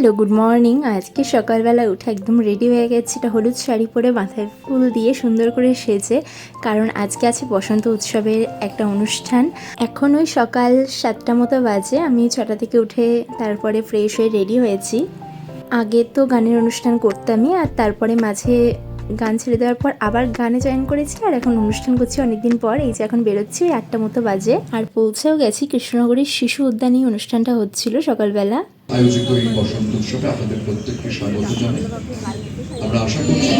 Hello, good morning. আজকে সকালবেলা উঠে একদম রেডি হয়ে গেছি, এটা হলুদ শাড়ি পরে মাথায় ফুল দিয়ে সুন্দর করে সেজে, কারণ আজকে আছে বসন্ত উৎসবের একটা অনুষ্ঠান। এখন ওই সকাল 7টা মতো বাজে। আমি 6টা থেকে উঠে তারপরে ফ্রেশ হয়ে রেডি হয়েছি। আগে তো গানের অনুষ্ঠান করতামই, আর তারপরে মাঝে গান ছেড়ে দেওয়ার পর আবার গানে জয়েন করেছি, আর এখন অনুষ্ঠান করছি অনেকদিন পর। এই যে এখন বেরোচ্ছি, ওই 8টা মতো বাজে, আর পৌঁছেও গেছি। কৃষ্ণনগরের শিশু উদ্যানে অনুষ্ঠানটা হচ্ছিল সকালবেলা। আয়োজিত এই বসন্ত উৎসবে আপনাদের প্রত্যেককে স্বাগত জানাই। আমরা আশা করছি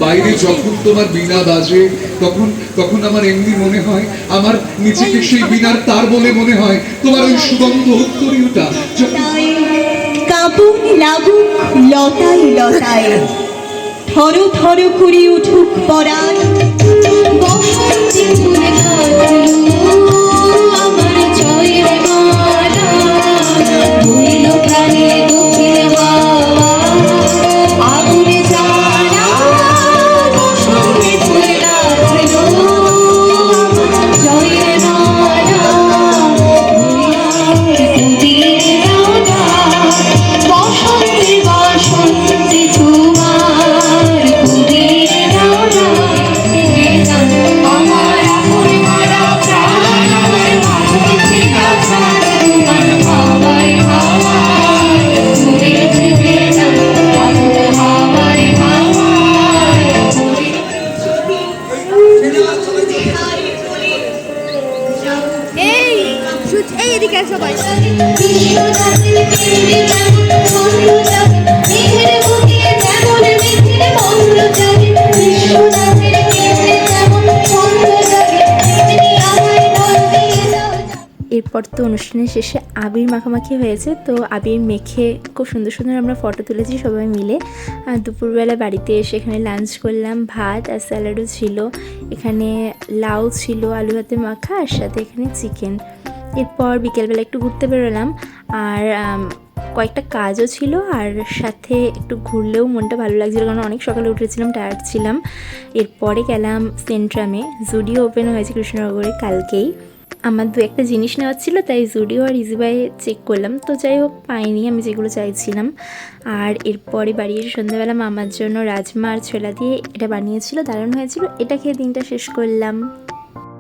বাইরে যখন তোমার বীণা বাজে তখন তখন আমার এমনি মনে হয় আমার নিজেকে সেই বীণার তার বলে মনে হয়। তোমার ওই সুগন্ধ উত্তরীয়টা কাবুক লাগুক লতায় লতায়, থর থর করে উঠুক পরাণ। বসন্তে ফুলে কাঁদলো আমার জয়ের মালা, বইল প্রাণে দক্ষিণ হাওয়া আগুনে জ্বালা। বসন্তে ফুলে কাঁদলো আমার জয়ের মালা, বসন্তে বসন্তে তোমার কুড়িয়ে দাও আমার আপন মারা প্রাণ, আমার মাঝে ছিলা প্রাণ, তোমার হাওয়ায় হাওয়ায় ঘুরেছে বেদন, আমার হাওয়ায় হাওয়ায় এই এদিকে আসো সবাই। এরপর তো অনুষ্ঠানের শেষে আবির মাখামাখি হয়েছে, তো আবির মেখে খুব সুন্দর সুন্দর আমরা ফটো তুলেছি সবাই মিলে। আর দুপুরবেলা বাড়িতে এসে এখানে লাঞ্চ করলাম, ভাত আর স্যালাডও ছিল, এখানে লাউ ছিল আলু ভাতে মাখা, আর সাথে এখানে চিকেন। এরপর বিকেলবেলা একটু ঘুরতে বেরোলাম, আর কয়েকটা কাজও ছিল, আর সাথে একটু ঘুরলেও মনটা ভালো লাগছিলো, কারণ অনেক সকালে উঠেছিলাম, টায়ার্ড ছিলাম। এরপরে গেলাম সেন্ট্রামে। জুডিও ওপেন হয়েছে কৃষ্ণনগরে কালকেই। আমার দু একটা জিনিস নেওয়ার ছিল, তাই জুডিও আর ইজিবাই চেক করলাম, তো যাই হোক পাইনি আমি যেগুলো চাইছিলাম। আর এরপরে বাড়ি এসে সন্ধ্যাবেলা মামার জন্য রাজমা আর ছোলা দিয়ে এটা বানিয়েছিল, দারুণ হয়েছিল। এটা খেয়ে দিনটা শেষ করলাম।